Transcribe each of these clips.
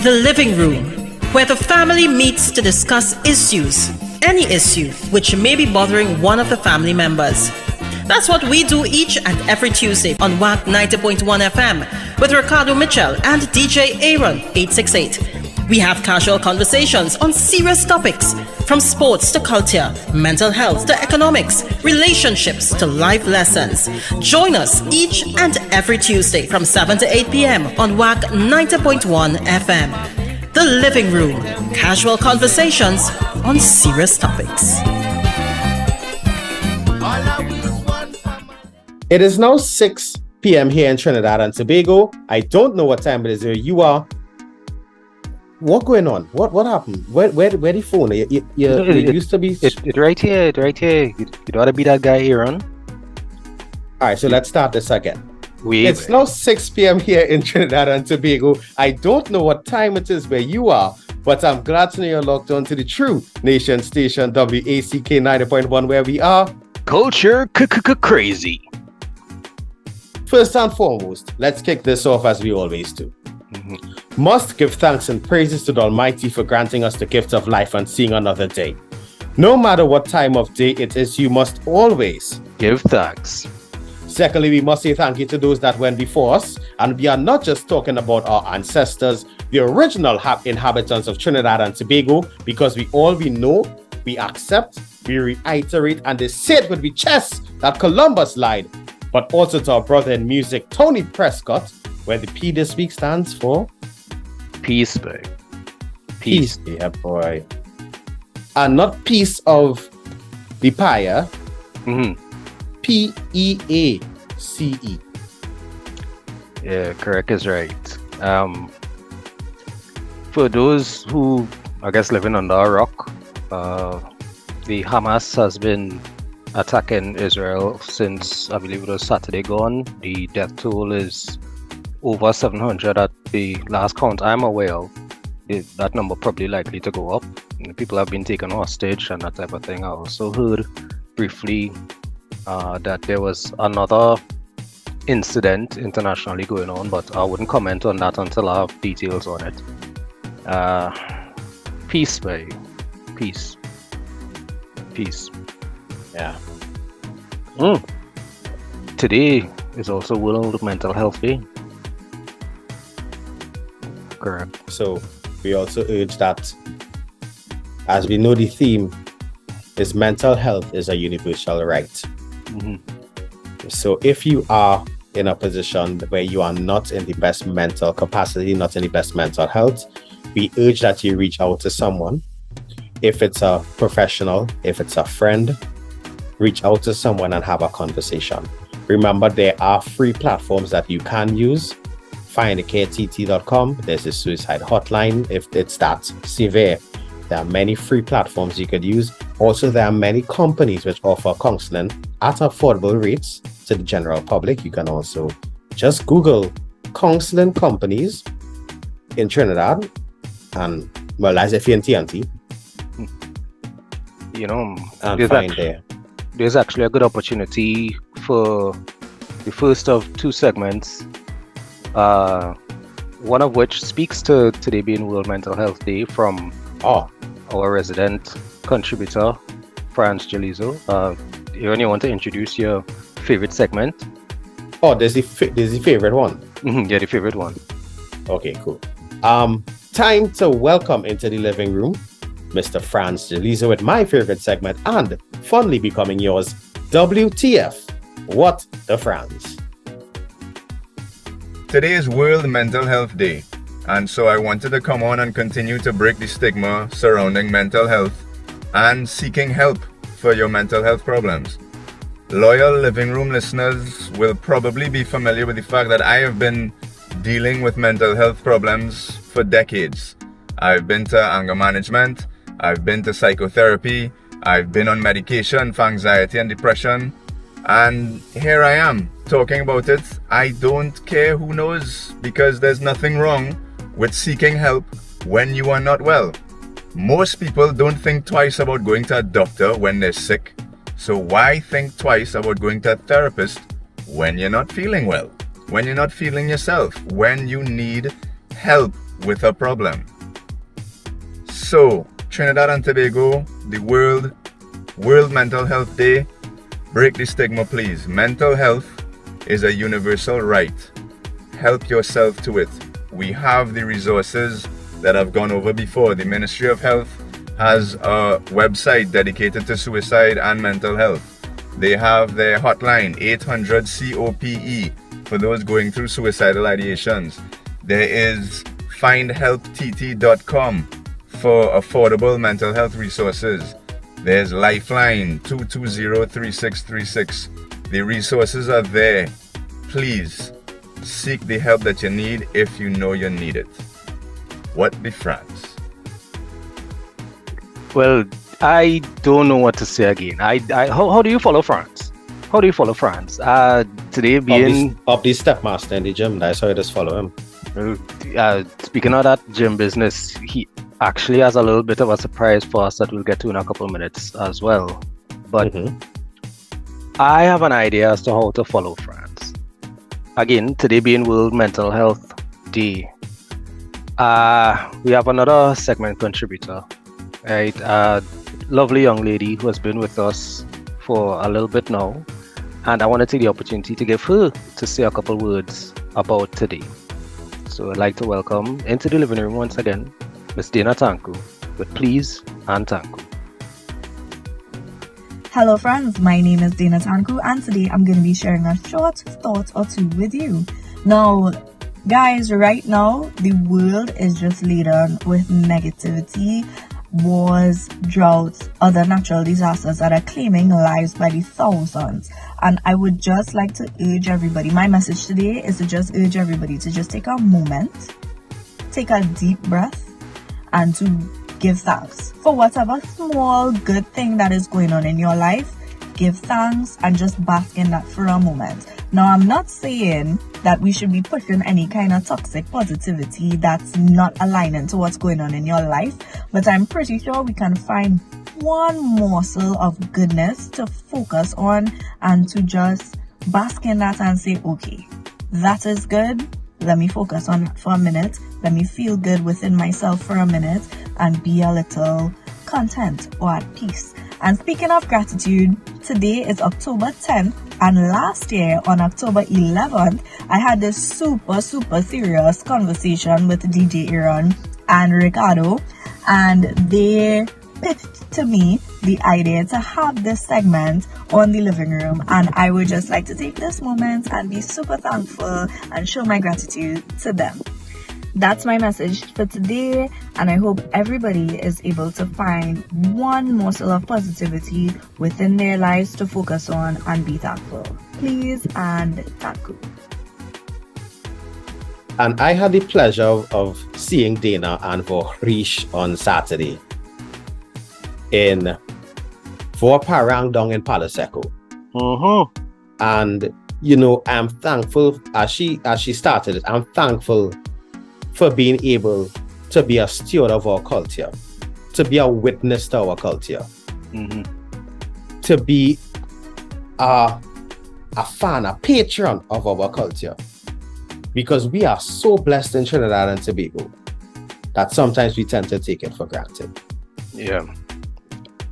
The living room, where the family meets to discuss issues, any issue which may be bothering one of the family members. That's what we do each and every Tuesday on WACK 90.1 FM with Ricardo Mitchell and DJ Aaron 868. We have casual conversations on serious topics, from sports to culture, mental health to economics, relationships to life lessons. Join us each and every Tuesday from 7 to 8 p.m. on WACK 90.1 FM. The Living Room, casual conversations on serious topics. It is now 6 p.m. here in Trinidad and Tobago. I don't know what time it is where you are. What going on? What happened? Where the phone? You used to be... It's right here. You ought to be that guy, Aaron. All right, so let's start this again. It's now 6 p.m. here in Trinidad and Tobago. I don't know what time it is where you are, but I'm glad to know you're locked on to the true nation station, WACK 90.1, where we are... Culture crazy. First and foremost, let's kick this off as we always do. Must give thanks and praises to the Almighty for granting us the gift of life and seeing another day. No matter what time of day it is, you must always give thanks. Secondly, we must say thank you to those that went before us, and we are not just talking about our ancestors, the original inhabitants of Trinidad and Tobago, because we know, we accept, we reiterate, and they say it with the chest that Columbus lied, but also to our brother in music, Tony Prescott, where the P this week stands for peace, babe. Peace, yeah, boy. And not piece of the pie, Peace. Yeah, correct is right. For those who, I guess, living under a rock, the Hamas has been attacking Israel since, I believe it was Saturday gone. The death toll is over 700 at the last count I'm aware of. That number probably likely to go up. People have been taken hostage and that type of thing. I also heard briefly that there was another incident internationally going on, but I wouldn't comment on that until I have details on it. Peace, babe. Peace. Yeah. Today is also World Mental Health Day. Correct. So we also urge that, as we know, the theme is mental health is a universal right. So if you are in a position where you are not in the best mental capacity, not in the best mental health, we urge that you reach out to someone. If it's a professional, if it's a friend, reach out to someone and have a conversation. Remember, there are free platforms that you can use. FindACareTT.com. There's a suicide hotline if it's that severe. There are many free platforms you could use. Also, there are many companies which offer counseling at affordable rates to the general public. You can also just Google counseling companies in Trinidad and, well, as if you're in TNT. There's actually a good opportunity for the first of two segments. One of which speaks to today being World Mental Health Day from our resident contributor, Franz Jalizo. You only want to introduce your favorite segment? Oh, there's the favorite one. Yeah, the favorite one. Okay, cool. Time to welcome into the living room Mr. Franz Jalizo with my favorite segment and fondly becoming yours, WTF, What the Franz. Today is World Mental Health Day, and so I wanted to come on and continue to break the stigma surrounding mental health and seeking help for your mental health problems. Loyal living room listeners will probably be familiar with the fact that I have been dealing with mental health problems for decades. I've been to anger management, I've been to psychotherapy, I've been on medication for anxiety and depression, and here I am talking about it. I don't care who knows, because there's nothing wrong with seeking help when you are not well. Most people don't think twice about going to a doctor when they're sick, so why think twice about going to a therapist when you're not feeling well, when you're not feeling yourself, when you need help with a problem. So, Trinidad and Tobago, the World Mental Health Day, break the stigma, please. Mental health is a universal right. Help yourself to it. We have the resources that I've gone over before. The Ministry of Health has a website dedicated to suicide and mental health. They have their hotline, 800-COPE, for those going through suicidal ideations. There is findhelptt.com for affordable mental health resources. There's Lifeline 220-3636. The resources are there. Please seek the help that you need if you know you need it. What the France? Well, I don't know what to say again. How do you follow France? How do you follow France? Today being Up the stepmaster in the gym, that's how I just follow him. Speaking of that gym business, he actually has a little bit of a surprise for us that we'll get to in a couple of minutes as well. But I have an idea as to how to follow France. Again, today being World Mental Health Day, we have another segment contributor, right? Lovely young lady who has been with us for a little bit now, and I want to take the opportunity to give her to say a couple words about today. So I'd like to welcome into the living room once again Miss Dana Tanku with Please and Tanku. Hello friends, my name is Dana Tanku and today I'm going to be sharing a short thought or two with you. Now guys, right now the world is just laden with negativity, wars, droughts, other natural disasters that are claiming lives by the thousands. And I would just like to urge everybody, my message today is to just urge everybody to just take a moment, take a deep breath, and to give thanks for whatever small good thing that is going on in your life. Give thanks and just bask in that for a moment. Now, I'm not saying that we should be pushing any kind of toxic positivity that's not aligning to what's going on in your life, but I'm pretty sure we can find one morsel of goodness to focus on and to just bask in that and say, okay, that is good. Let me focus on that for a minute. Let me feel good within myself for a minute and be a little content or at peace. And speaking of gratitude, today is October 10th, and last year on October 11th, I had this super serious conversation with DJ Aaron and Ricardo, and they pitched to me the idea to have this segment on the living room, and I would just like to take this moment and be super thankful and show my gratitude to them. That's my message for today, and I hope everybody is able to find one morsel of positivity within their lives to focus on and be thankful. Please and Tanku. And I had the pleasure of seeing Dana and Vorish on Saturday in Vorparang down in Palo Seco. And you know, I'm thankful as she started it. I'm thankful for being able to be a steward of our culture, to be a witness to our culture, to be a fan, a patron of our culture, because we are so blessed in Trinidad and Tobago that sometimes we tend to take it for granted. Yeah,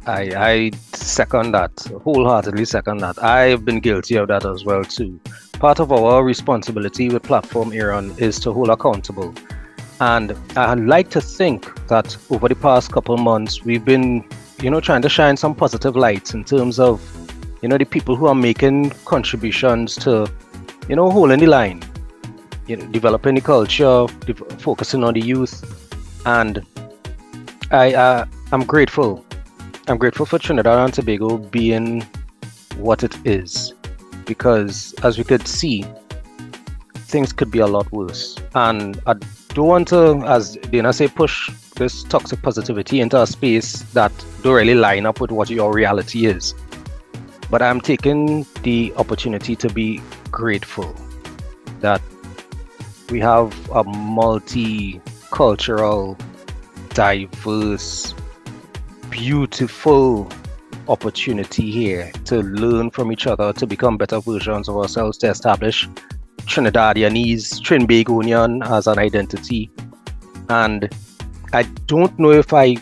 I second that, wholeheartedly second that. I've been guilty of that as well too. Part of our responsibility with Platform Aaron is to hold accountable. And I'd like to think that over the past couple months, we've been, trying to shine some positive lights in terms of, the people who are making contributions to, holding the line, developing the culture, focusing on the youth. And I'm grateful. I'm grateful for Trinidad and Tobago being what it is, because as we could see, things could be a lot worse. And I don't want to, as Dana say, push this toxic positivity into a space that don't really line up with what your reality is. But I'm taking the opportunity to be grateful that we have a multicultural, diverse, beautiful opportunity here to learn from each other, to become better versions of ourselves, to establish Trinidadianese, Trinbagonian as an identity, And I don't know if I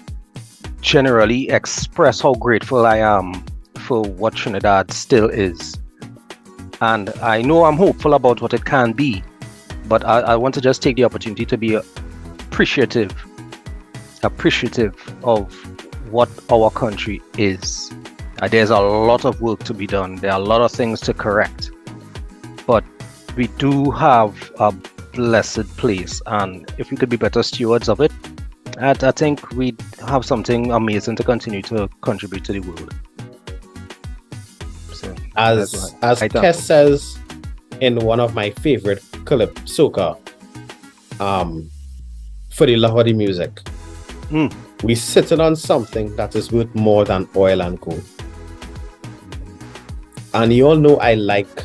generally express how grateful I am for what Trinidad still is. And I know I'm hopeful about what it can be, but I want to just take the opportunity to be appreciative of what our country is. There's a lot of work to be done. There are a lot of things to correct. But we do have a blessed place, and if we could be better stewards of it, I think we'd have something amazing to continue to contribute to the world. So, As Kes says in one of my favorite Calypso, for the love of the music, we sitting on something that is worth more than oil and gold. And you all know I like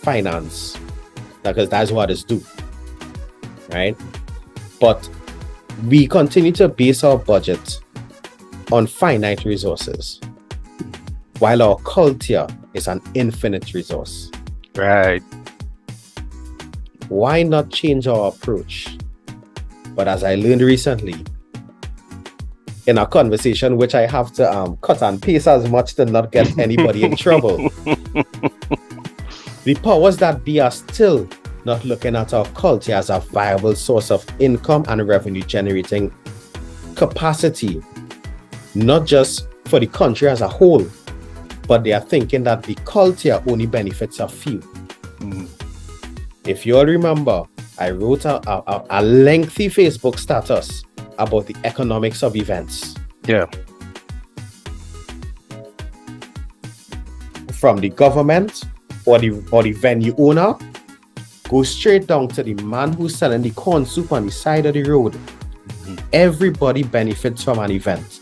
finance because that's what it's do, right? But we continue to base our budget on finite resources, while our culture is an infinite resource. Right. Why not change our approach? But as I learned recently, in a conversation which I have to cut and paste as much to not get anybody in trouble, the powers that be are still not looking at our culture as a viable source of income and revenue generating capacity, not just for the country as a whole, but they are thinking that the culture only benefits a few. If you all remember, I wrote a lengthy Facebook status about the economics of events. Yeah. From the government or the venue owner, go straight down to the man who's selling the corn soup on the side of the road. Everybody benefits from an event.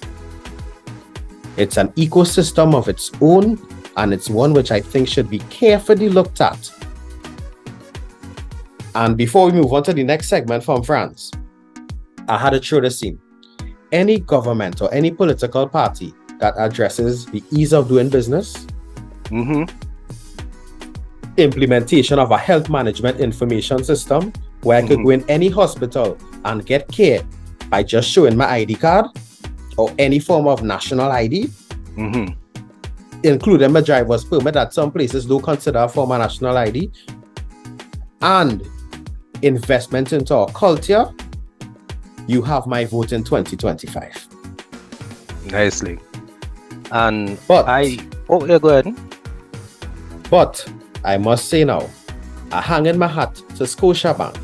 It's an ecosystem of its own, and it's one which I think should be carefully looked at. And before we move on to the next segment from France, I had to throw the scene. Any government or any political party that addresses the ease of doing business, implementation of a health management information system where I could go in any hospital and get care by just showing my ID card or any form of national ID, including my driver's permit that some places don't consider a form of national ID, and investment into our culture, you have my vote in 2025. Nicely. And But yeah, go ahead. But I must say now, I hang in my hat to Scotiabank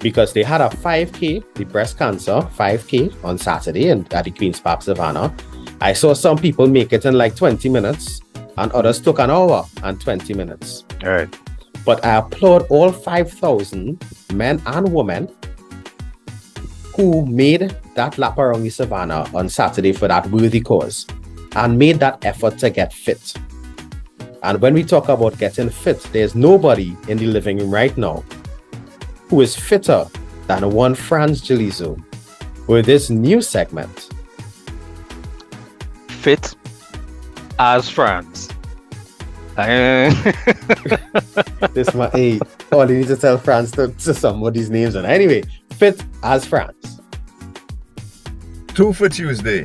because they had a 5K, the breast cancer 5K on Saturday at the Queen's Park Savannah. I saw some people make it in like 20 minutes and others took an hour and 20 minutes. All right. But I applaud all 5,000 men and women who made that lap around the Savannah on Saturday for that worthy cause and made that effort to get fit. And when we talk about getting fit, there's nobody in the living room right now who is fitter than one Franz Jalizo with this new segment. Fit as France. This my all you need to tell France to somebody's names. And anyway, fit as France. 2 for Tuesday.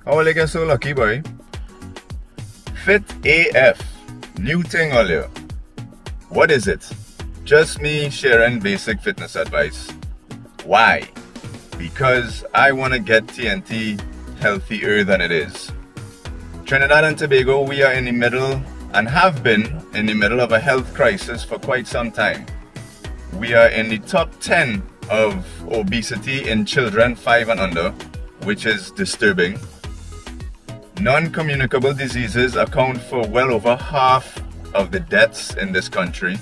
How will I get so lucky, boy? Fit AF. New thing earlier. What is it? Just me sharing basic fitness advice. Why? Because I want to get TNT healthier than it is. Trinidad and Tobago, we are in the middle and have been in the middle of a health crisis for quite some time. We are in the top 10 of obesity in children 5 and under, which is disturbing. Non-communicable diseases account for well over half of the deaths in this country,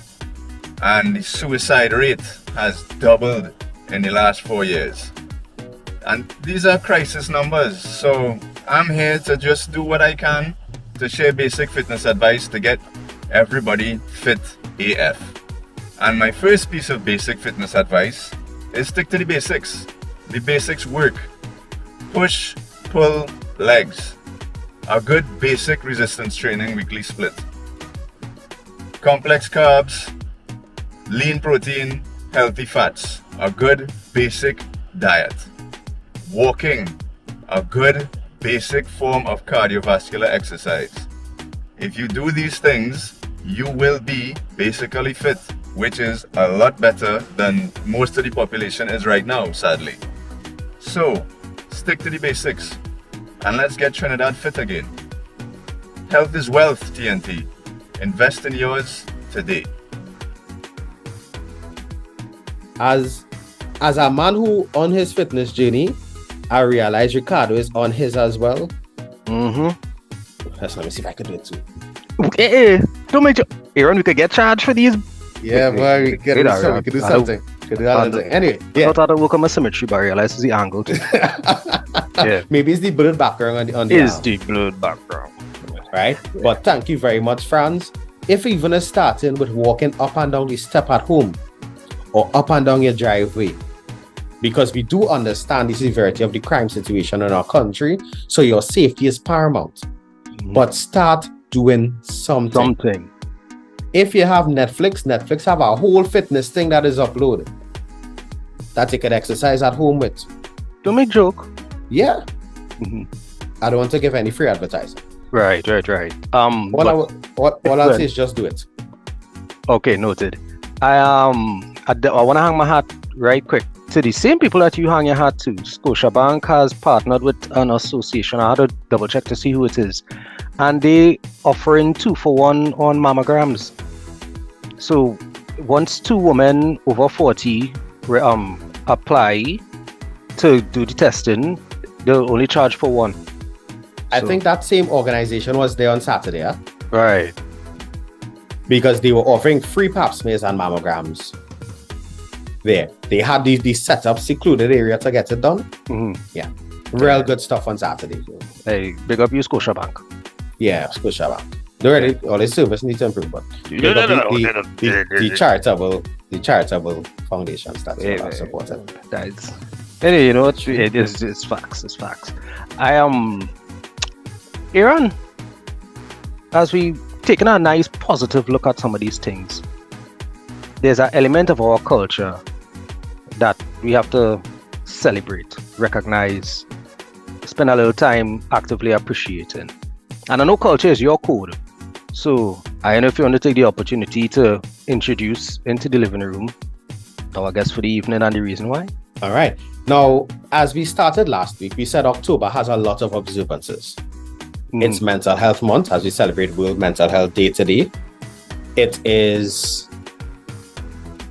and the suicide rate has doubled in the last 4 years. And these are crisis numbers, so I'm here to just do what I can to share basic fitness advice to get everybody fit AF. And my first piece of basic fitness advice is stick to the basics. The basics work. Push, pull, legs. A good basic resistance training weekly split. Complex carbs, lean protein, healthy fats a good basic diet. Walking, a good basic form of cardiovascular exercise. If you do these things, you will be basically fit, which is a lot better than most of the population is right now, sadly. So, stick to the basics and let's get Trinidad fit again. Health is wealth, TNT. Invest in yours today. As a man who on his fitness journey, I realize Ricardo is on his as well. Let me see if I can do it too. Hey, don't make Aaron, we could get charged for these. Yeah, but we can do something. Anyway, I thought it would come a symmetry, but I realized it's the angle too. Yeah. Maybe it's the blurred background on the Is arm, the blurred background. right? But thank you very much, Franz. If even is starting with walking up and down the step at home or up and down your driveway, because we do understand the severity of the crime situation in our country, so your safety is paramount. But start doing something. If you have Netflix have a whole fitness thing that is uploaded that you can exercise at home with. Don't make joke. Yeah. I don't want to give any free advertising. Right. All I'll say is just do it. Okay, noted. I want to hang my hat right quick to the same people that you hang your hat to. Scotiabank has partnered with an association. I had to double check to see who it is, and they offering 2-for-1 on mammograms. So once 2 women over 40 apply to do the testing, they'll only charge for 1. I think that same organization was there on Saturday, huh? Right. Because they were offering free pap smears and mammograms. There, they had these set up secluded area to get it done. Yeah, real good stuff on Saturday. Hey, big up you, Scotiabank. Yeah, Scotiabank. Already, all the service needs to improve, but the charitable foundations that's what are supported. That's anyway, you know what? It's facts. It's facts. I am Aaron. As we taking a nice positive look at some of these things, there's an element of our culture that we have to celebrate, recognize, spend a little time actively appreciating. And I know culture is your code. So I don't know if you want to take the opportunity to introduce into the living room our guest for the evening and the reason why. All right. Now, as we started last week, we said October has a lot of observances. It's Mental Health Month as we celebrate World Mental Health Day today. It is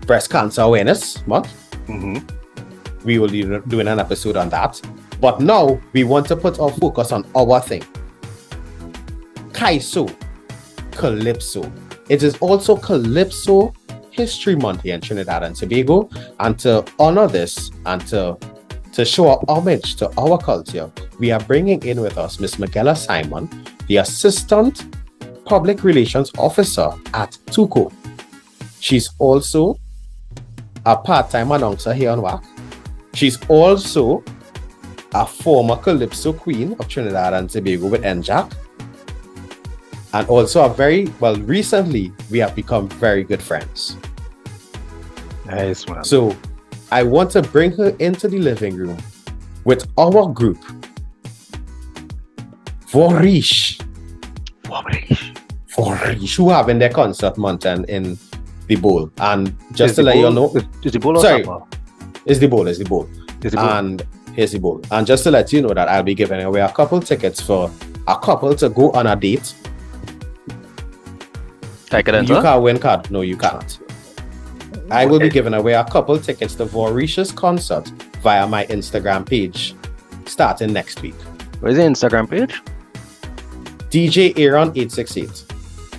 Breast Cancer Awareness Month. We will be doing an episode on that. But now we want to put our focus on our thing. Calypso. It is also Calypso History Month here in Trinidad and Tobago. And to honor this and to show our homage to our culture, we are bringing in with us Miss Meguella Simon, the Assistant Public Relations Officer at TUCO. She's also a part-time announcer here on WACK. She's also a former Calypso Queen of Trinidad and Tobago with NJAC. And also recently we have become very good friends. Nice one. So I want to bring her into the living room with our group, Vorish, who having their concert month in the bowl. And just to let you know, is the bowl or sorry, supper? It's the bowl. And here's the bowl. And just to let you know that I'll be giving away a couple tickets for a couple to go on a date. I can enter? You can't win card. No, you cannot. I will be giving away a couple tickets to Vorish's concert via my Instagram page starting next week. Where's the Instagram page? DJ Aaron 868.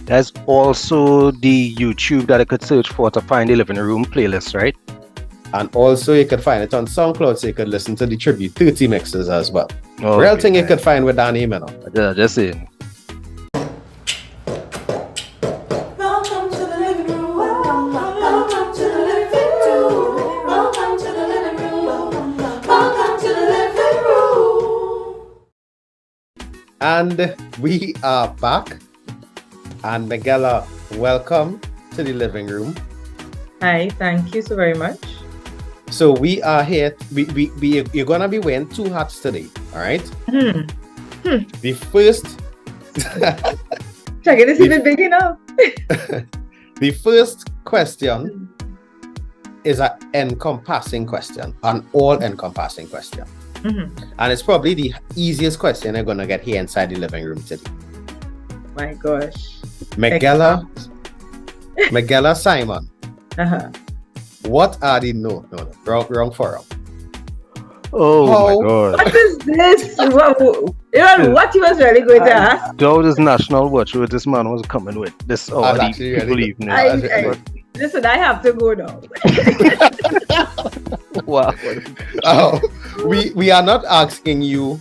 There's also the YouTube that I could search for to find the living room playlist, right? And also you could find it on SoundCloud, so you could listen to the Tribute 30 mixes as well. Okay, Real thing you could find with Danny Mino. Yeah, just saying. Welcome to the living room. Welcome to the living room. Welcome to the living room. Welcome to the living room. And we are back. And Meguella, welcome to the living room. Hi, thank you so very much. So we are here. You're gonna be wearing two hats today. All right. The first. Check it. It's even big enough. The first question is an encompassing question, an all-encompassing question, and it's probably the easiest question you're gonna get here inside the living room today. My gosh. Meguella Simon. What are the wrong forum? Oh How- my god. What is this? What he was really going to ask? That was national watch what this man was coming with. This was already actually really people good. evening. Listen, I have to go now. Wow. Oh, we are not asking you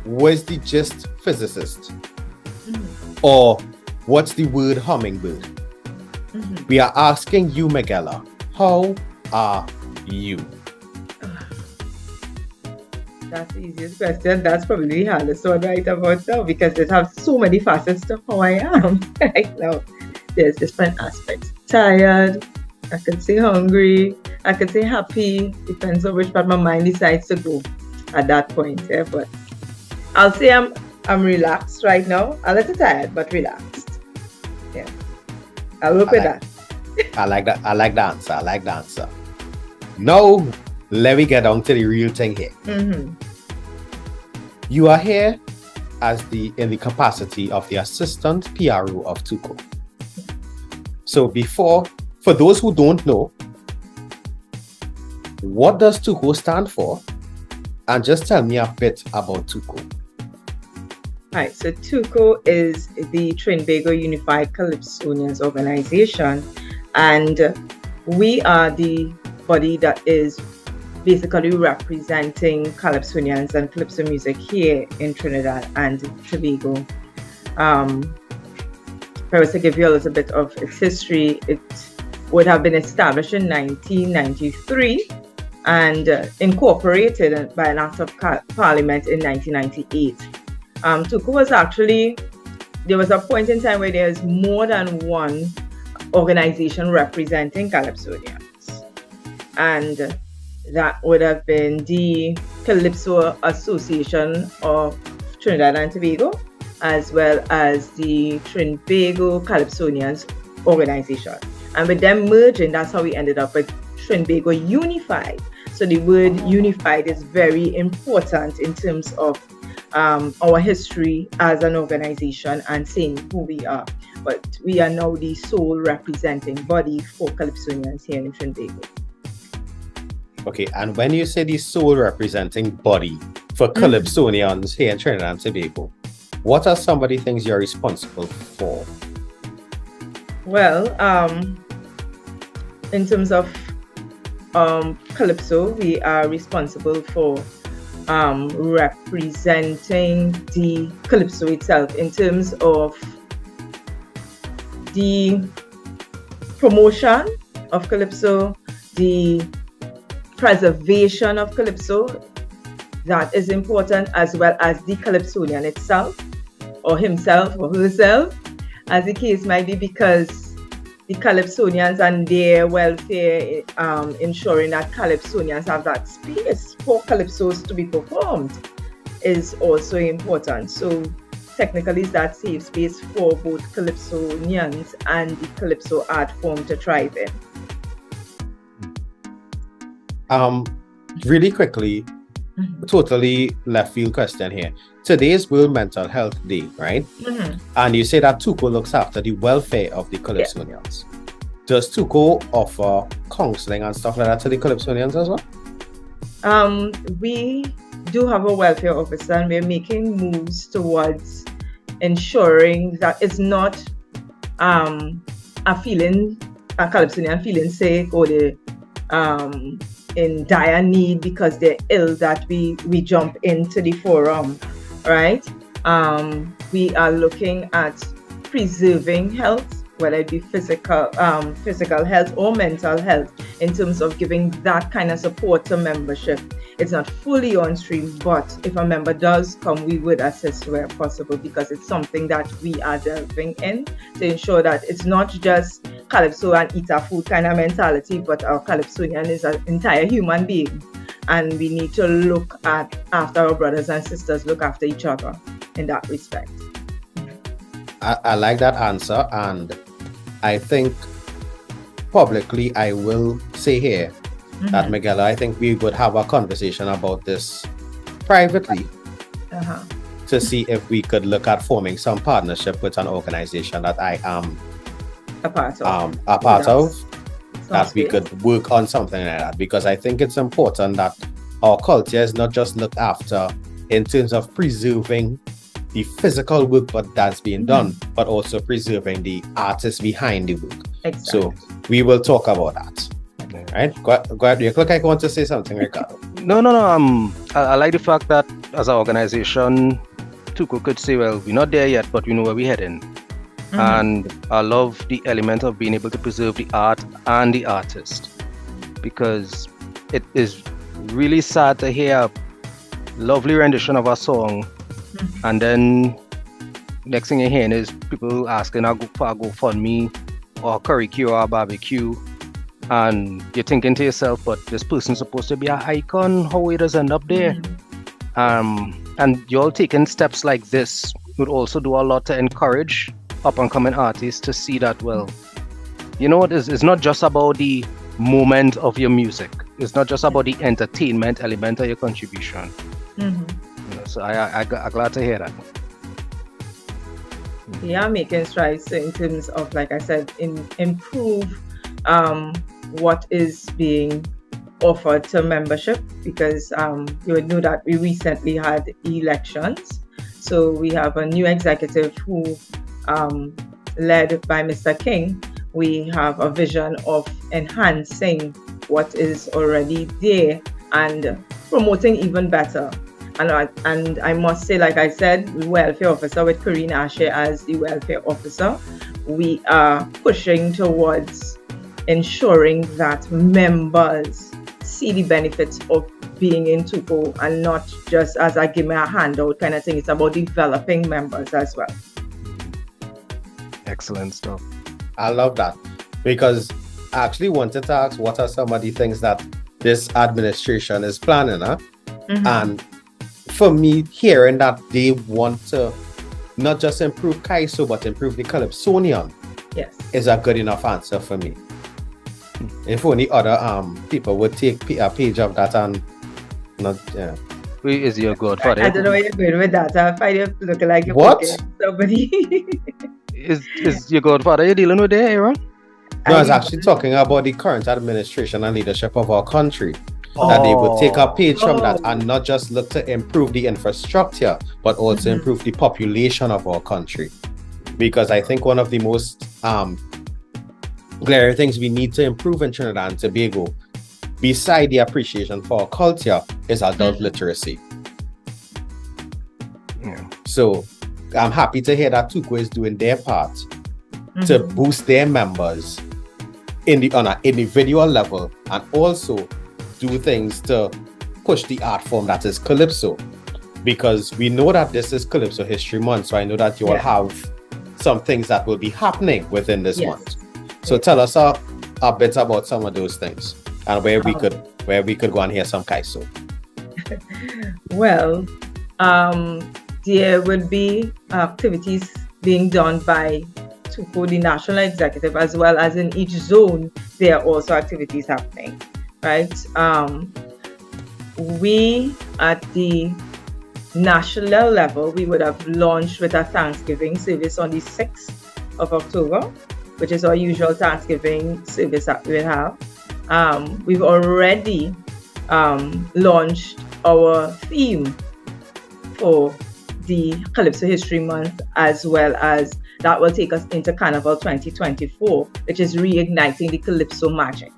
what's the gist physicist or what's the word hummingbird. We are asking you, Meguella, how are you? That's the easiest question. That's probably the hardest one right about now because it has so many facets to how I am right now. There's different aspects. Tired, I could say hungry, I could say happy, depends on which part my mind decides to go at that point. Yeah? But I'll say I'm relaxed right now. A little tired, but relaxed. Yeah. I'll work with that. I like that. I like the answer. Now, let me get on to the real thing here. You are here as in the capacity of the assistant PRO of TUCO. So for those who don't know, what does TUCO stand for? And just tell me a bit about TUCO. Right, so TUCO is the Trinbago Unified Calypsonians Organization, and we are the body that is basically representing Calypsonians and Calypso music here in Trinidad and Tobago. If I was to give you a little bit of its history, it would have been established in 1993 and incorporated by an act of Parliament in 1998. TUCO was actually, there was a point in time where there's more than one organization representing Calypsonians. And that would have been the Calypso Association of Trinidad and Tobago, as well as the Trinbago Calypsonians Organization. And with them merging, that's how we ended up with Trinbago Unified. So the word unified is very important in terms of our history as an organization and saying who we are. But we are now the sole representing body for Calypsonians here in Trinbago. Okay, and when you say the sole representing body for Calypsonians here in Trinidad and Tobago, what are some of the things you're responsible for? Well, in terms of Calypso, we are responsible for representing the Calypso itself in terms of the promotion of Calypso, the preservation of Calypso, that is important, as well as the Calypsonian itself, or himself or herself, as the case might be, because the Calypsonians and their welfare, ensuring that Calypsonians have that space for Calypsos to be performed, is also important. So technically it's that safe space for both Calypsonians and the Calypso art form to thrive in. Really quickly, totally left field question here. Today is World Mental Health Day, right? And you say that TUCO looks after the welfare of the Calypsonians. Yeah. Does TUCO offer counseling and stuff like that to the Calypsonians as well? We do have a welfare officer, and we're making moves towards ensuring that it's not a Calypsonian feeling sick or the in dire need because they're ill that we jump into the forum, right? We are looking at preserving health, whether it be physical health or mental health, in terms of giving that kind of support to membership. It's not fully on stream, but if a member does come, we would assist where possible, because it's something that we are delving in to ensure that it's not just Calypso and eat our food kind of mentality, but our Calypsonian is an entire human being. And we need to look after our brothers and sisters, look after each other in that respect. I like that answer, and I think publicly I will say here that Meguella, I think we would have a conversation about this privately to see if we could look at forming some partnership with an organization that I am a part of. That we could work on something like that, because I think it's important that our culture is not just looked after in terms of preserving the physical work that's being done, but also preserving the artists behind the work. Exactly. So we will talk about that. Right? Go ahead. You look like you want to say something, Ricardo. No. I like the fact that as an organization, TUCO could say, well, we're not there yet, but we know where we're heading. And I love the element of being able to preserve the art and the artist, because it is really sad to hear a lovely rendition of a song, and then next thing you're hearing is people asking for a GoFundMe or a curricue or a barbecue, and you're thinking to yourself, but this person's supposed to be an icon, how it does end up there? And you're taking steps like this would also do a lot to encourage up-and-coming artists to see that, well, you know what, it's not just about the moment of your music. It's not just about the entertainment element of your contribution. You know, so I'm glad to hear that. We are making strides in terms of, like I said, improve what is being offered to membership, because you would know that we recently had elections. So we have a new executive who, led by Mr. King, we have a vision of enhancing what is already there and promoting even better. And I must say, like I said, welfare officer with Karina Ashe as the welfare officer, we are pushing towards ensuring that members see the benefits of being in TUCO and not just as a give me a handout kind of thing. It's about developing members as well. Excellent stuff. I love that, because I actually wanted to ask what are some of the things that this administration is planning, and for me, hearing that they want to not just improve Calypso but improve the Calypsonian, is a good enough answer for me. If only other people would take a page of that and not. Who is your godfather? I don't know where you're going with that. I find you looking like you're what? Somebody. Is your godfather you're dealing with there, Aaron? No, I was actually talking about the current administration and leadership of our country. That they would take a page from that and not just look to improve the infrastructure, but also improve the population of our country. Because I think one of the most glaring things we need to improve in Trinidad and Tobago, beside the appreciation for our culture, is adult literacy. So I'm happy to hear that TUCO is doing their part to boost their members on an individual level, and also do things to push the art form that is Calypso, because we know that this is Calypso History Month, so I know that you will have some things that will be happening within this month. So tell us a bit about some of those things and where we could go and hear some Calypso. Well, there will be activities being done by TUCO, the national executive, as well as in each zone there are also activities happening, right? We at the national level, we would have launched with a Thanksgiving service on the 6th of October, which is our usual Thanksgiving service that we have. We've already launched our theme for the Calypso History Month, as well as that will take us into Carnival 2024, which is reigniting the Calypso magic.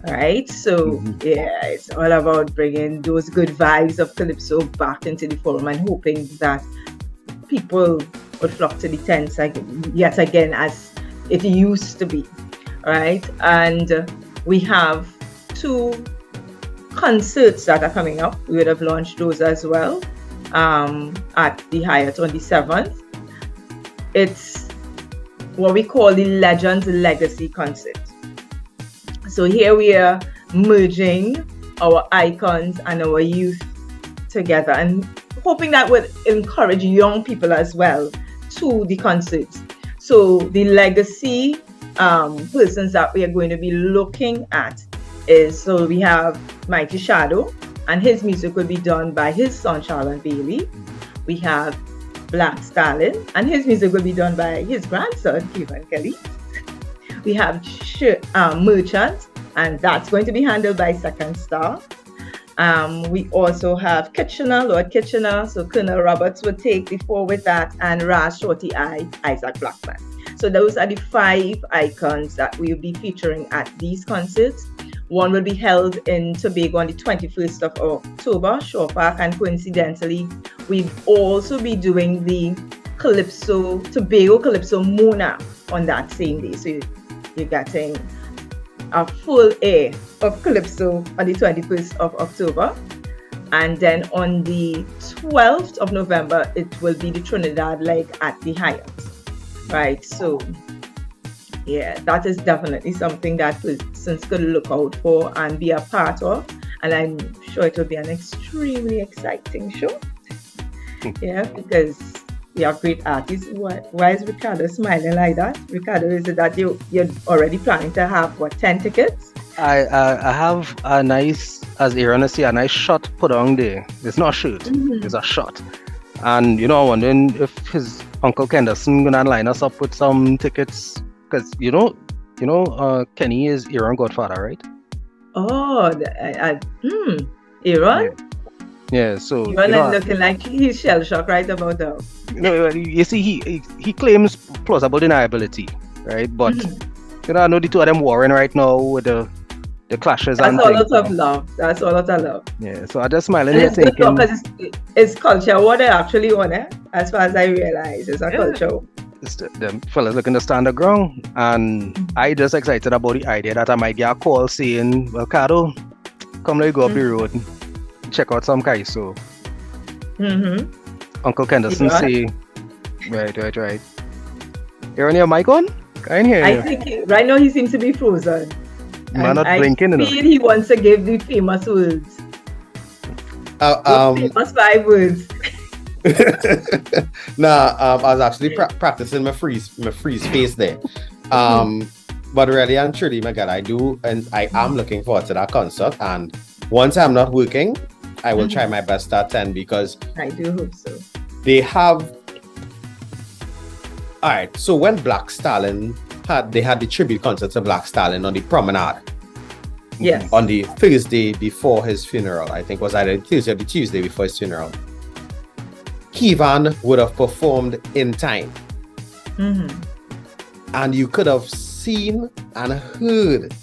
All right, so it's all about bringing those good vibes of Calypso back into the forum and hoping that people would flock to the tents yet again as it used to be. All right, and we have 2 concerts that are coming up. We would have launched those as well at the Hyatt on the 7th. It's what we call the Legends Legacy concert. So here we are merging our icons and our youth together and hoping that would encourage young people as well to the concerts. So the legacy persons that we are going to be looking at is, so we have Mighty Shadow, and his music will be done by his son Charlon Bailey. We have Black Stalin, and his music will be done by his grandson Kevin Kelly. We have Merchant, and that's going to be handled by Second Star. We also have Kitchener, Lord Kitchener, so Colonel Roberts would take the forward with that, and Raz Shorty Eye, Isaac Blackman. So those are the 5 icons that we will be featuring at these concerts. One will be held in Tobago on the 21st of October, Shore Park, and coincidentally, we'll also be doing the Tobago Calypso Mona on that same day. So you're getting a full air of Calypso on the 21st of October. And then on the 12th of November, it will be the Trinidad leg at the Hyatt. Right, so yeah, that is definitely something that persons could look out for and be a part of. And I'm sure it will be an extremely exciting show. Yeah, because we have great artists. Why is Ricardo smiling like that? Ricardo, is it that you're already planning to have, 10 tickets? I have a nice, as Aaron say, a nice shot put on there. It's not a shoot, it's a shot. And I'm wondering if his Uncle Kenderson gonna line us up with some tickets, because Kenny is Aaron Godfather, right? Oh, Aaron? Yeah, so Aaron is looking like he's shell shocked right about now. You see, he claims plausible deniability, right? But I know the two of them warring right now with the clashes. That's and all things. lot of love. That's all lot of love. Yeah, so I just smiling here thinking, because it's culture what they actually want, as far as I realize. It's a culture. The fellas looking to stand the ground, and I just excited about the idea that I might get a call saying, well, Cado, come let go up the road and check out some Calypso. Uncle Kenderson say, right. Aaron, your mic on? I hear you. I think right now he seems to be frozen. Man, not blinking enough. He wants to give the famous words. Famous 5 words. I was actually practicing my freeze face there. But really and truly, my God, I am looking forward to that concert. And once I'm not working, I will try my best to attend, because I do hope so. They have. All right. So when Black Stalin had the tribute concert to Black Stalin on the promenade. Yes. On the Thursday before his funeral, I think was either the Thursday or the Tuesday before his funeral. Kevin would have performed in time. And you could have seen and heard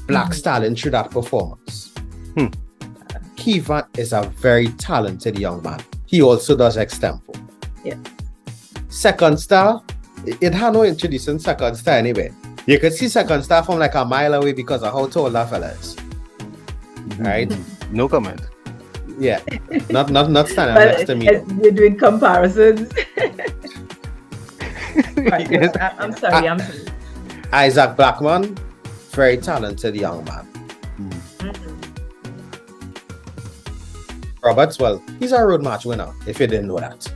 Black Stalin through that performance. Kevin is a very talented young man. He also does extempo. Yeah. Second Star, it had no introducing Second Star anyway. You could see Second Star from like a mile away because of how tall that fella is. Right? No comment. Yeah. Not standing next to me. You're doing comparisons. Right, I'm sorry. Isaac Blackman, very talented young man. Roberts, well, he's a road march winner, if you didn't know that.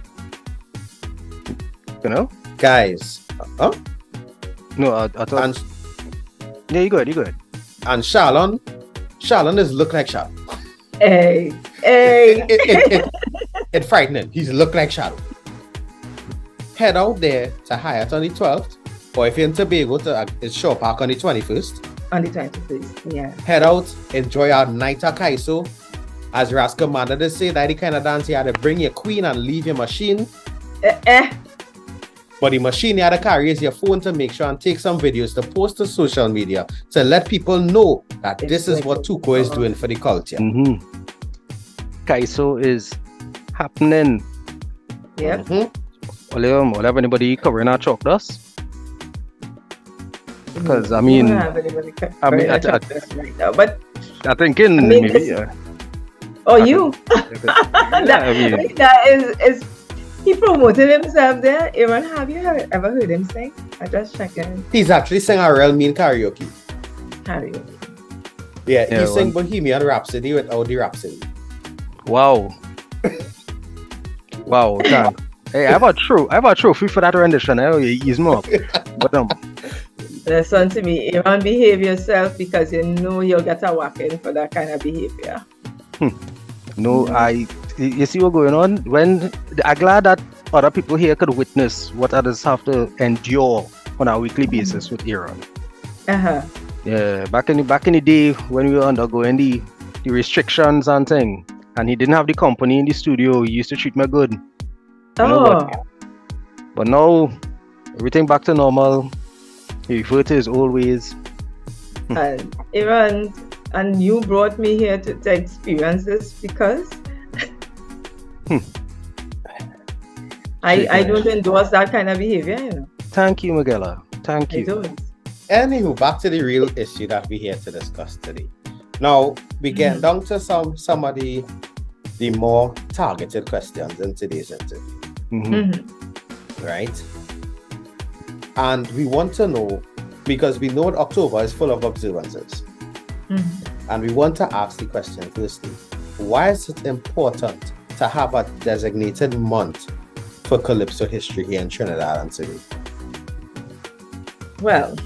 Guys. No, I thought. Yeah, you good. And Charlon is look like Shadow. Hey. It's frightening. He's look like Shadow. Head out there to Hyatt on the 12th, or if you're in Tobago, it's Shore Park on the 21st. On the 21st, yeah. Head out, enjoy our night at Calypso. As Ras Commander they say, that the kind of dance you had to bring your queen and leave your machine. But the machine you had to carry is your phone to make sure and take some videos to post to social media to let people know that this is what TUCO is doing for the culture. Calypso is happening. Yep. Will have anybody covering our chalk dust? Because I mean, but I think maybe. Oh, you? Yeah, that is He promoted himself there. Aaron, have you ever heard him sing? I just checking. He's actually sang a real mean karaoke. Karaoke. Yeah, Yeah, he sang one- Bohemian Rhapsody without the Rhapsody. Wow. Wow, thanks. Hey, I have a trophy for that rendition. He's more. But Listen to me, Aaron, behave yourself because you know you'll get a whacking for that kind of behavior. no, you see what's going on? I'm glad that other people here could witness what others have to endure on a weekly basis with Aaron. Uh-huh. Yeah, back in the day when we were undergoing the restrictions and thing, and he didn't have the company in the studio, he used to treat me good. You know, but now everything back to normal. He referred to his old ways. And Aaron, and you brought me here to experience this because I don't endorse that kind of behavior, you know. Thank you, Meguella. Thank I you. don't. Anywho, back to the real issue that we're here to discuss today. Now, we get down to some of the more targeted questions in today's interview, Mm-hmm. right? And we want to know, because we know October is full of observances, and we want to ask the question firstly, why is it important to have a designated month for Calypso history here in Trinidad and Tobago? Well,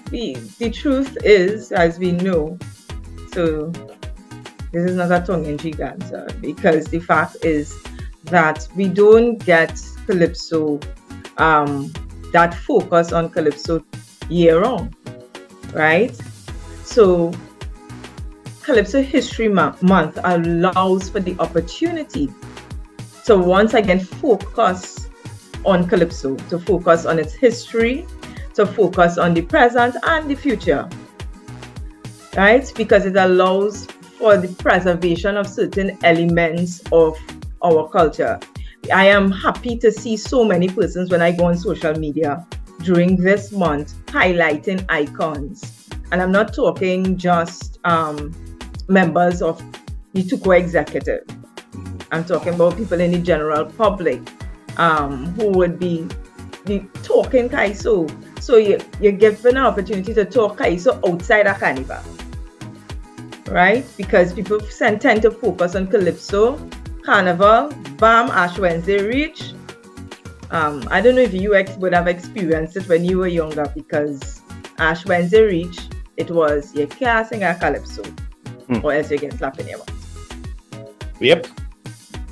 the truth is, as we know, so this is not a tongue-in-cheek answer, because the fact is that we don't get Calypso, that focus on Calypso year-round, right? So Calypso History Month allows for the opportunity to once again focus on Calypso, to focus on its history, to focus on the present and the future, right? Because it allows for the preservation of certain elements of our culture. I am happy to see so many persons when I go on social media during this month highlighting icons. And I'm not talking just members of the TUCO executive. I'm talking about people in the general public who would be talking Kaiso. So you're given an opportunity to talk Kaiso outside of Carnival, right? Because people tend to focus on Calypso, Carnival, bam, Ash Wednesday reach. I don't know if you would have experienced it when you were younger, because Ash Wednesday reach, it was you can't sing a Calypso or else you get slapped in your mouth. Yep.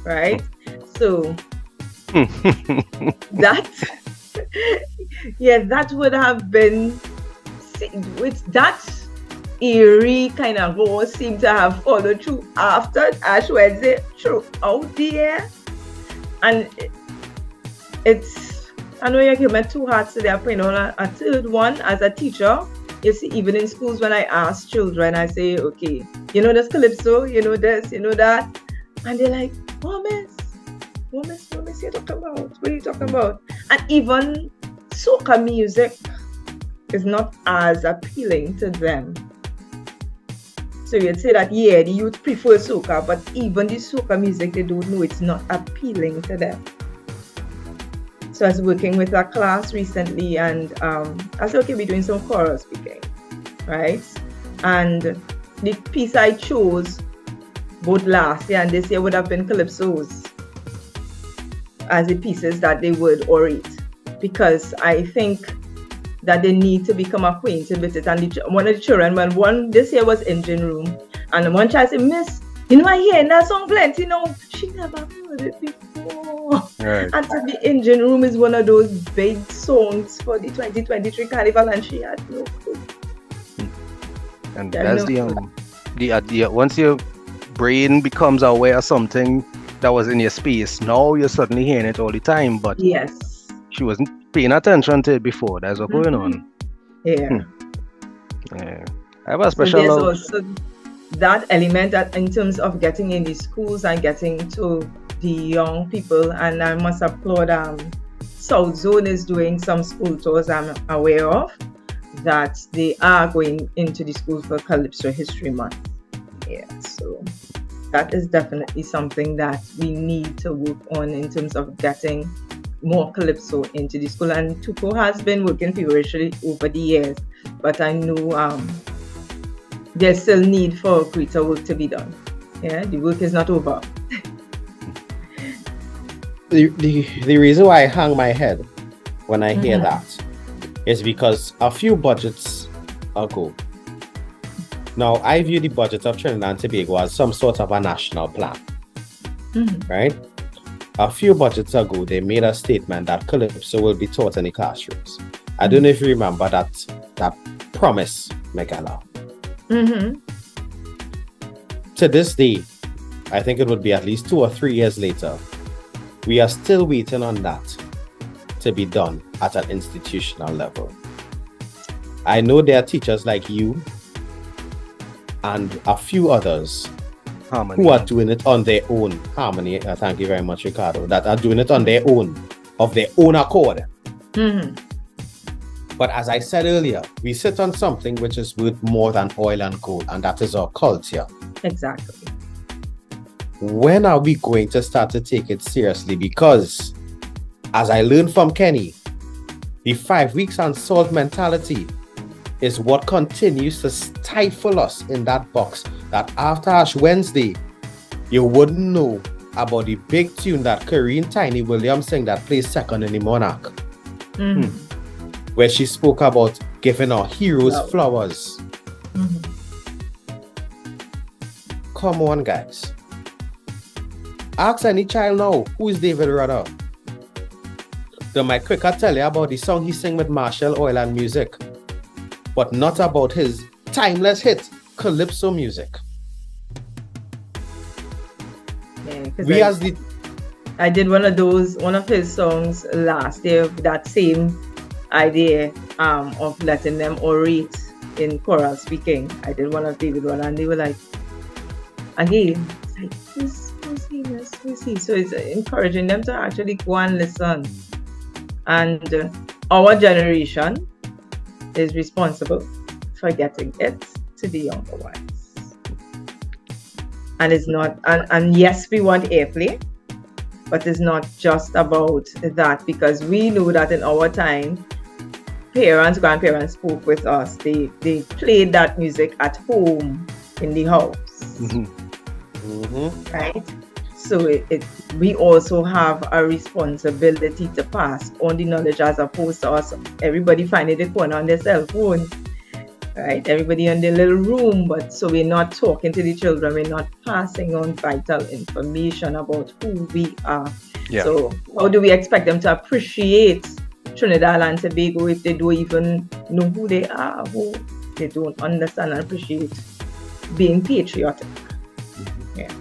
Right? So that that would have been with that eerie kind of role seemed to have followed through after Ash Wednesday throughout the year. And it's, I know you're giving me two hearts today. I'm putting on a third one as a teacher. You see, even in schools when I ask children, I say, okay, you know this Calypso, you know this, you know that. And they're like, oh, miss, you're talking about? What are you talking about? And even soca music is not as appealing to them. So you'd say that, yeah, the youth prefer soca, but even the soca music, they don't know it's not appealing to them. So I was working with a class recently, and I said, okay, we're doing some choral speaking, right? And the piece I chose both last year and this year would have been Calypsos as the pieces that they would orate, because I think that they need to become acquainted with it. And one of the children, this year was Engine Room, and one child said, Miss, you know, I hear that song plenty, she never heard it before. Right. And so the Engine Room is one of those big songs for the 2023 Carnival, and she had no clue. And that's the once your brain becomes aware of something that was in your space, now you're suddenly hearing it all the time, but yes, she wasn't paying attention to it before. That's what's going on. Yeah. Yeah. I have a special So there's love. also that element that in terms of getting in the schools and getting to the young people, and I must applaud South Zone is doing some school tours I'm aware of, that they are going into the schools for Calypso History Month. Yeah, so that is definitely something that we need to work on in terms of getting more Calypso into the school. And TUCO has been working feverishly over the years, but I know there's still need for greater work to be done. Yeah, the work is not over. The reason why I hang my head when I hear that is because a few budgets ago, now I view the budget of Trinidad and Tobago as some sort of a national plan, right? A few budgets ago, they made a statement that Calypso will be taught in the classrooms. I don't know if you remember that promise, Meguella. To this day, I think it would be at least 2 or 3 years later, we are still waiting on that to be done at an institutional level. I know there are teachers like you and a few others who are doing it on their own. Harmony, thank you very much, Ricardo, that are doing it on their own, of their own accord. But as I said earlier, we sit on something which is worth more than oil and gold, and that is our culture. Exactly. When are we going to start to take it seriously? Because, as I learned from Kenny, the 5 weeks and salt mentality is what continues to stifle us in that box, that after Ash Wednesday, you wouldn't know about the big tune that Corinne Tiny Williams sang that plays second in the Monarch, where she spoke about giving our heroes flowers. Come on, guys. Ask any child now, who is David Rudder? They might quicker tell you about the song he sang with Marshall Oil and Music, but not about his timeless hit, Calypso music. Yeah, I did one of his songs last year with that same idea of letting them orate in choral speaking. I did one of David Rudder, and they were like, again, it's like, who's he? So it's encouraging them to actually go and listen. And our generation is responsible for getting it to the younger ones. And it's not, and yes, we want airplay, but it's not just about that, because we know that in our time, grandparents spoke with us. They played that music at home in the house. Right? So we also have a responsibility to pass on the knowledge, as opposed to us, everybody finding the corner on their cell phone, right? Everybody in their little room, but so we're not talking to the children, we're not passing on vital information about who we are. Yeah. So how do we expect them to appreciate Trinidad and Tobago if they don't even know who they are, who they don't understand and appreciate being patriotic? Yeah.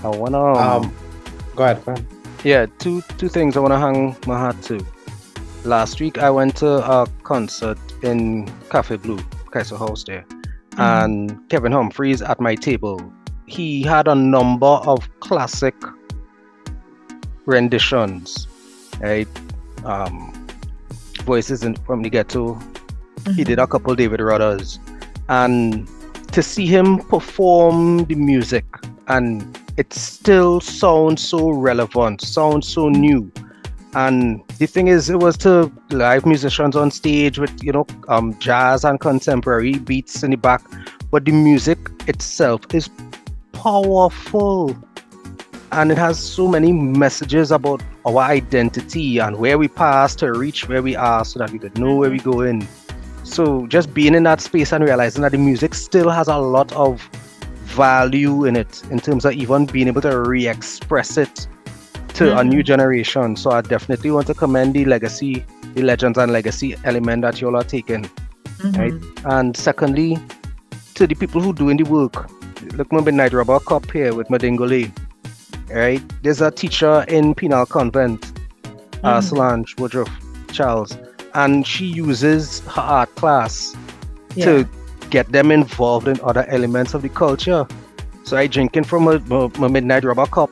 I wanna go ahead, man. Yeah, two things I wanna hang my hat to. Last week I went to a concert in Cafe Blue, Calypso House there, and Kevin Humphreys at my table. He had a number of classic renditions, right? Voices from the Ghetto. He did a couple David Rudders, and to see him perform the music, and it still sounds so relevant, sounds so new. And the thing is, it was to live musicians on stage with, jazz and contemporary beats in the back, but the music itself is powerful, and it has so many messages about our identity and where we pass to reach where we are, so that we could know where we go in. So just being in that space and realizing that the music still has a lot of value in it, in terms of even being able to re-express it to a new generation. So I definitely want to commend the legacy, the legends and legacy element that you all are taking. Right? And secondly, to the people who doing the work, look, my Midnight Rubber Cup here with Madingole. Right? There's a teacher in Penal Convent, Solange Woodruff Charles, and she uses her art class to get them involved in other elements of the culture. So I drinking from my Midnight Rubber Cup,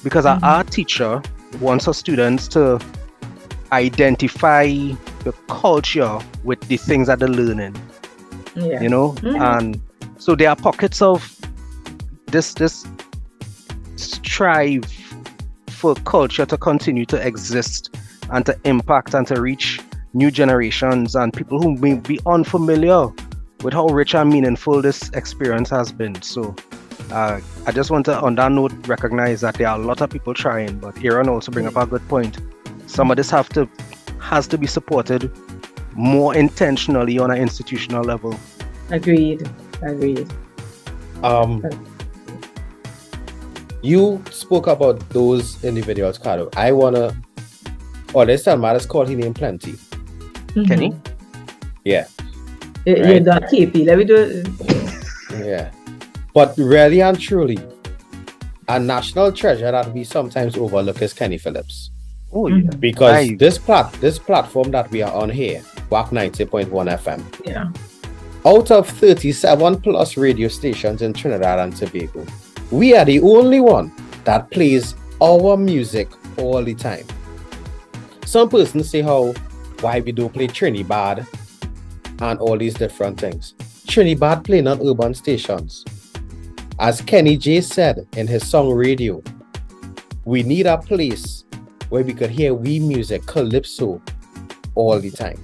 because our art teacher wants her students to identify the culture with the things that they're learning. And so there are pockets of this strive for culture to continue to exist and to impact and to reach new generations and people who may be unfamiliar with how rich and meaningful this experience has been. So I just want to, on that note, recognize that there are a lot of people trying, but Aaron also bring up a good point. Some of this has to be supported more intentionally on an institutional level. Agreed. You spoke about those individuals, Cardo. I wanna. Oh, this time Matters called his name plenty. Kenny? Yeah. You're Right. done, KP. Let me do it. Yeah. But really and truly, a national treasure that we sometimes overlook is Kenny Phillips. Oh yeah. Because this platform that we are on here, WACK 90.1 FM, Yeah. out of 37 plus radio stations in Trinidad and Tobago, we are the only one that plays our music all the time. Some persons say why we don't play Trinidad and all these different things. Trinidad playing on urban stations. As Kenny J said in his song Radio, we need a place where we could hear we music, Calypso, all the time.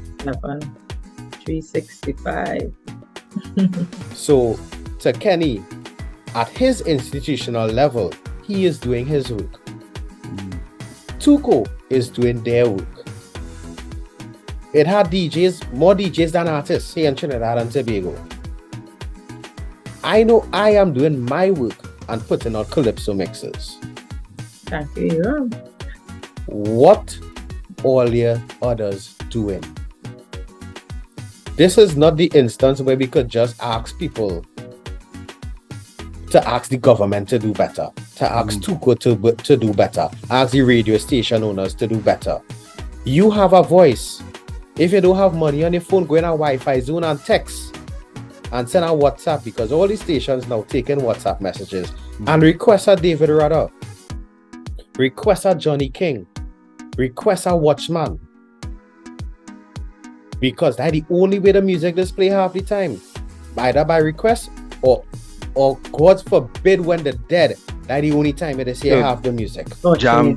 365. So to Kenny, at his institutional level, he is doing his work. TUCO is doing their work. It had more DJs than artists here in Trinidad and Tobago. I know I am doing my work and putting out Calypso mixes. Thank you, Aaron. What all your others doing? This is not the instance where we could just ask people to ask the government to do better, to ask TUCO to do better, ask the radio station owners to do better. You have a voice. If you don't have money on your phone, go in a Wi-Fi zone and text and send a WhatsApp, because all these stations now taking WhatsApp messages and request a David Rudder, request a Johnny King, request a Watchman, because that's the only way the music display half the time, either by request or God forbid when they're dead, that's the only time it is here half the music. Jam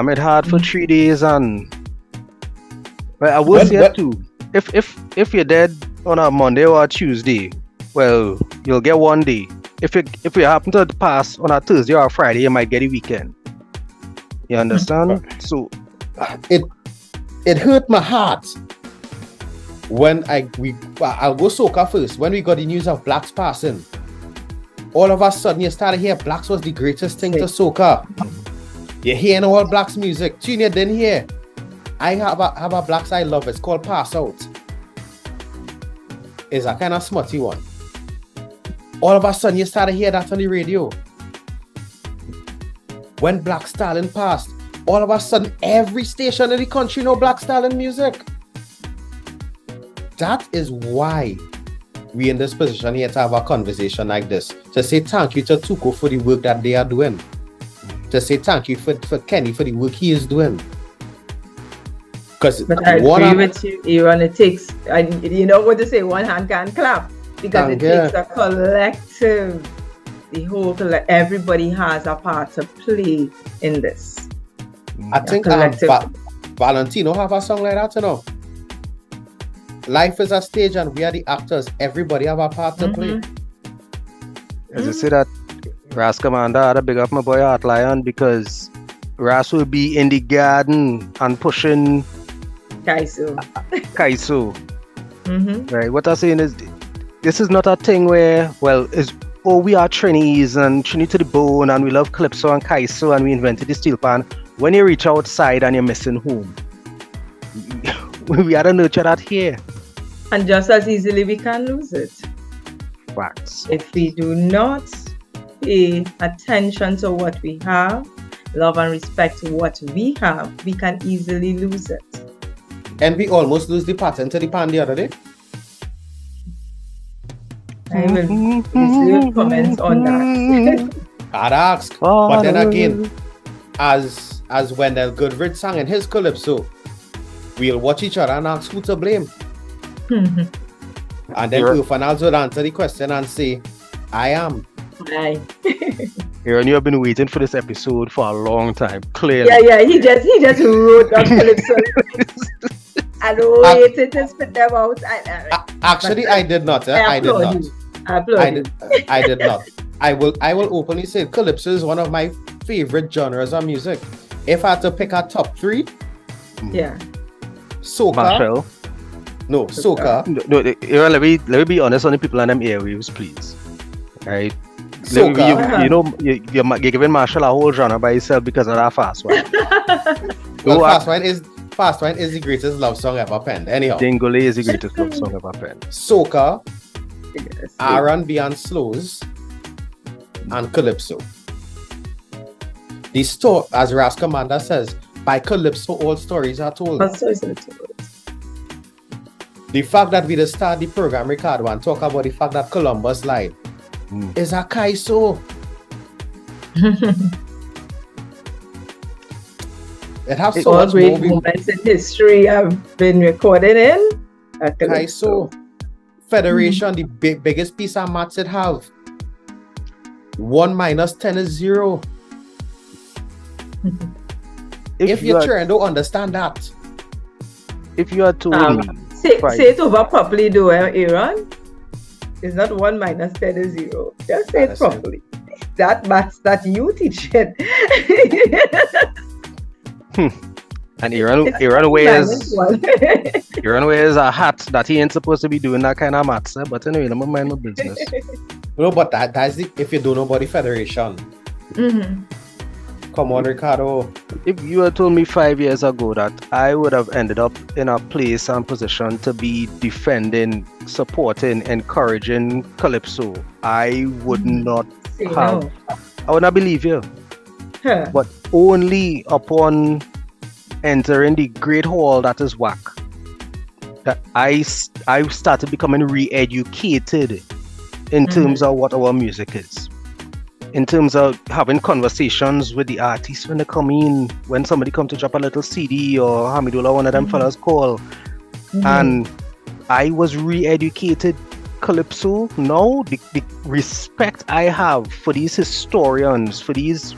it hard for 3 days, and well, I will say too, if you're dead on a Monday or a Tuesday, well, you'll get 1 day. If you happen to pass on a Thursday or a Friday, you might get a weekend. You understand? So it hurt my heart when I'll go soca first. When we got the news of blacks passing, all of a sudden you started hear blacks was the greatest thing to soca. You're hearing all blacks music. Junior didn't hear. I have a blacks I love. It's called Pass Out. It's a kind of smutty one. All of a sudden you started hear that on the radio. When Black Stalin passed, all of a sudden every station in the country know Black Stalin music. That is why we in this position here to have a conversation like this, to say thank you to TUCO for the work that they are doing, to say thank you for Kenny for the work he is doing. But I agree with you, Aaron. It takes, and you know what to say, one hand can't clap, because it takes a collective. The whole everybody has a part to play in this. I think Valentino have a song like that, you know. Life is a stage and we are the actors. Everybody have a part to play. As you say that, Ras Commander, I big up my boy Art Lion, because Ras will be in the garden and pushing Kaiso. Right. What I'm saying is, this is not a thing where, well, we are Trinis and Trini to the bone and we love Calypso and Kaiso and we invented the steel pan. When you reach outside and you're missing home, we are to nurture that here. And just as easily we can lose it. Facts. If we do not pay attention to what we have, love and respect what we have, we can easily lose it. And we almost lose the pattern to the pan the other day. I will receive comments on that. I'd ask. But then again, as Wendell Goodrich sang in his Calypso, we'll watch each other and ask who to blame. And then Ufanals would answer the question and say, I am. Aye. Aaron, you have been waiting for this episode for a long time, clearly. Yeah. He just wrote down Calypso and waited to spit them out. Actually, I did not. I did not. I did not. I will openly say Calypso is one of my favorite genres of music. If I had to pick a top 3, Yeah. soca. Marshall. No, soca. No, Aaron, let me be honest on the people on them airwaves, please. Right? Soca. You're giving Marshall a whole genre by itself because of that fast one. Well, Fast Wine is the greatest love song ever penned. Anyhow, Dingole is the greatest love song ever penned. soca, Yes. R&B and slows, and Calypso. The story, as Ras Commander says, by Calypso all stories are told. The fact that we just start the program, Ricardo, and talk about the fact that Columbus lied is a kaiso. It has so All much great moving. moments in history have been recorded in a Calypso. Federation, the biggest piece of maths it have. 1 minus 10 is 0. If you're trying to understand that. If you are told me, Say it over properly though, Aaron. It's not 1 minus 10 is 0. Just say it properly. That maths that you teach it. and Aaron wears a hat that he ain't supposed to be doing that kind of maths, but anyway, let me mind my business. No, but that's the, if you don't know about the Federation. Come on, Ricardo. If you had told me 5 years ago that I would have ended up in a place and position to be defending, supporting, encouraging Calypso, I would not have. I would not believe you. But only upon entering the great hall that is WACK that I started becoming re-educated in terms of what our music is. In terms of having conversations with the artists when they come in, when somebody comes to drop a little CD or Hamidullah, one of them fellas call. And I was re-educated. Calypso, now the respect I have for these historians, for these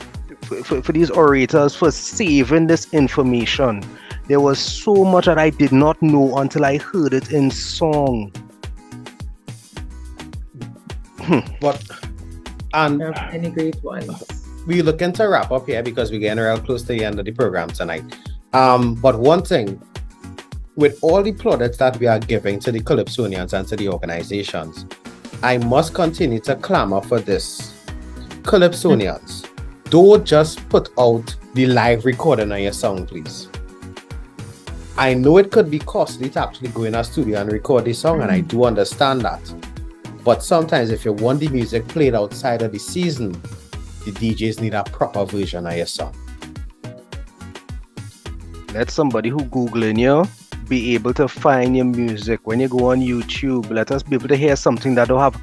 orators, for saving this information. There was so much that I did not know until I heard it in song. And any great ones. We're looking to wrap up here because we're getting real close to the end of the program tonight. But one thing, with all the plaudits that we are giving to the Calypsonians and to the organizations, I must continue to clamor for this. Calypsonians, don't just put out the live recording of your song, please. I know it could be costly to actually go in a studio and record the song, and I do understand that. But sometimes if you want the music played outside of the season, the DJs need a proper version of your song. Let somebody who Googling you be able to find your music. When you go on YouTube, let us be able to hear something that don't have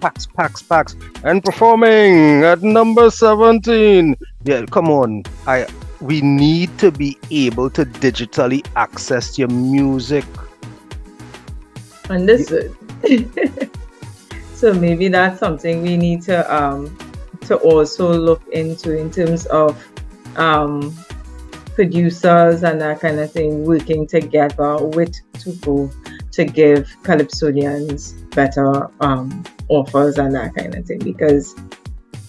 packs. And performing at number 17. Yeah, come on. We need to be able to digitally access your music. Understood. So maybe that's something we need to also look into in terms of producers and that kind of thing working together with TUCO to give Calypsonians better offers and that kind of thing, because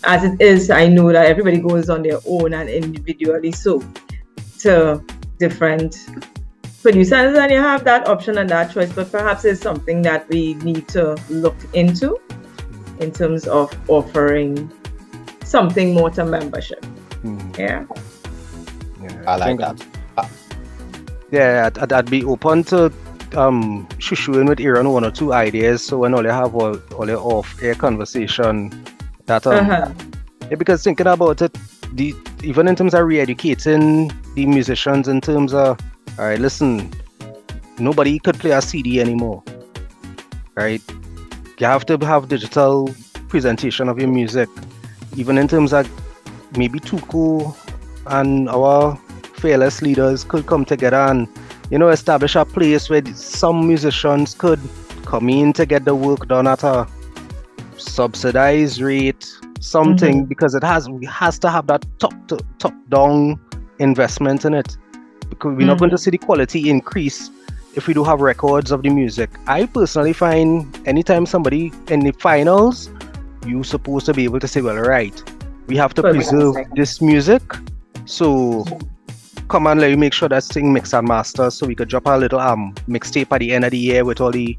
as it is, I know that everybody goes on their own and individually so to different producers, and you have that option and that choice, but perhaps it's something that we need to look into in terms of offering something more to membership. Yeah, I like that. I'd be open to shushuing with Aaron one or two ideas, so when all you have all your off-air conversation that because thinking about it, even in terms of re-educating the musicians, in terms of, all right, listen, nobody could play a CD anymore, right? You have to have digital presentation of your music. Even in terms of maybe TUCO and our fearless leaders could come together and, establish a place where some musicians could come in to get the work done at a subsidized rate, something, because it has to have that top down investment in it, because we're not going to see the quality increase if we do have records of the music. I personally find anytime somebody in the finals, you're supposed to be able to say, well, right, we have to preserve this music, so come on, let me make sure that thing mix and master, so we could drop a little mixtape at the end of the year with all the.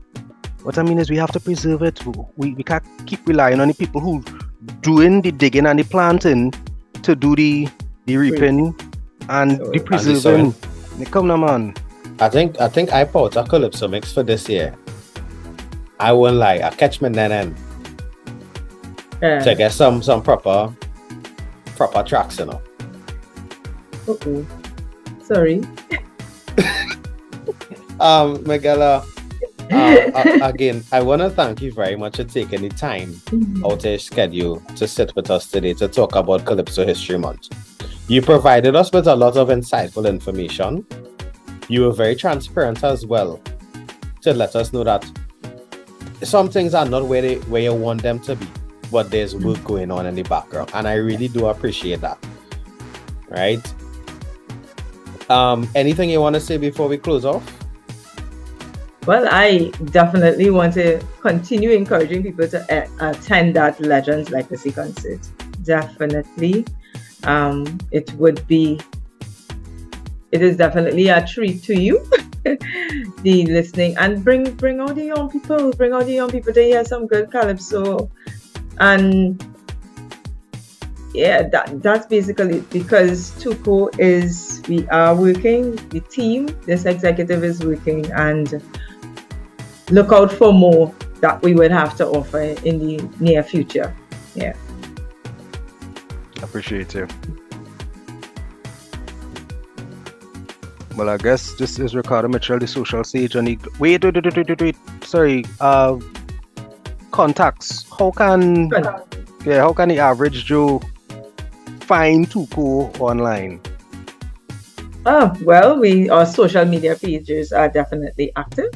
What I mean is we have to preserve it. We can't keep relying on the people who doing the digging and the planting to do the reaping and the preserving. Come on, man. I think I bought a Calypso mix for this year. I won't lie, I catch me then to get some proper tracks, you know. Uh-oh. Sorry. Meguella, again, I want to thank you very much for taking the time out of your schedule to sit with us today to talk about Calypso History Month. You provided us with a lot of insightful information. You were very transparent as well to let us know that some things are not where you want them to be, but there's work going on in the background, and I really do appreciate that. Right? Anything you want to say before we close off? Well, I definitely want to continue encouraging people to attend that Legends Legacy concert. Definitely. It is definitely a treat to you, the listening, and bring out the young people to hear some good calypso. And yeah, that's basically it, because TUCO we are working, the team, this executive is working, and look out for more that we would have to offer in the near future. Yeah. Appreciate you. Well, I guess this is Ricardo Mitchell, the social sage, and wait. Sorry. Contacts. How can the average Joe find TUCO online? Oh, well, our social media pages are definitely active.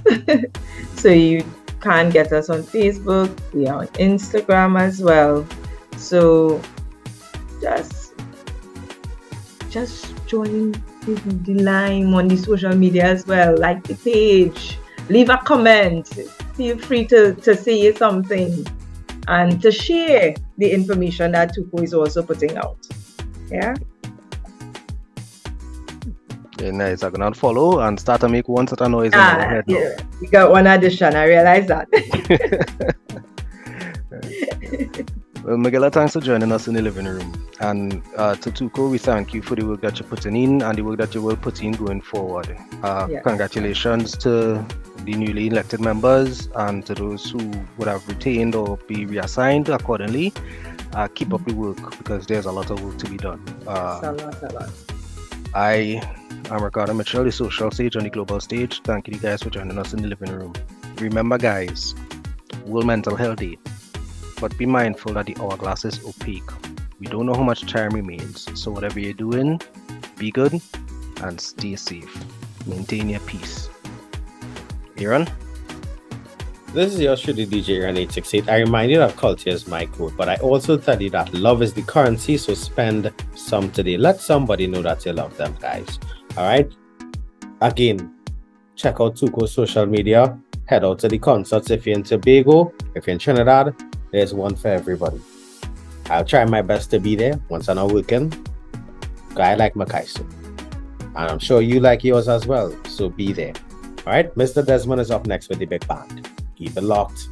So you can get us on Facebook. We are on Instagram as well. So just join the line on the social media as well. Like the page, leave a comment, feel free to say something, and to share the information that TUCO is also putting out. Yeah. Okay, nice. I'm gonna follow and start to make one sort of noise in my head. Yeah. We got one addition, I realize that. Well, Meguella, thanks for joining us in the living room. And to TUCO, we thank you for the work that you're putting in and the work that you will put in going forward. Congratulations to the newly elected members and to those who would have retained or be reassigned accordingly. Keep up the work, because there's a lot of work to be done. I am Ricardo Mitchell, the social sage on the global stage. Thank you guys for joining us in the living room. Remember, guys, World Mental Health Day. But be mindful that the hourglass is opaque. We don't know how much time remains, so whatever you're doing, be good and stay safe. Maintain your peace. Aaron? This is your truly DJ Aaron 868. I remind you that culture is my code, but I also tell you that love is the currency, so spend some today. Let somebody know that you love them, guys. Alright? Again, check out TUCO's social media. Head out to the concerts if you're in Tobago. If you're in Trinidad, there's one for everybody. I'll try my best to be there once on a weekend. I like Makaiso. And I'm sure you like yours as well. So be there. Alright, Mr. Desmond is up next with the big band. Keep it locked.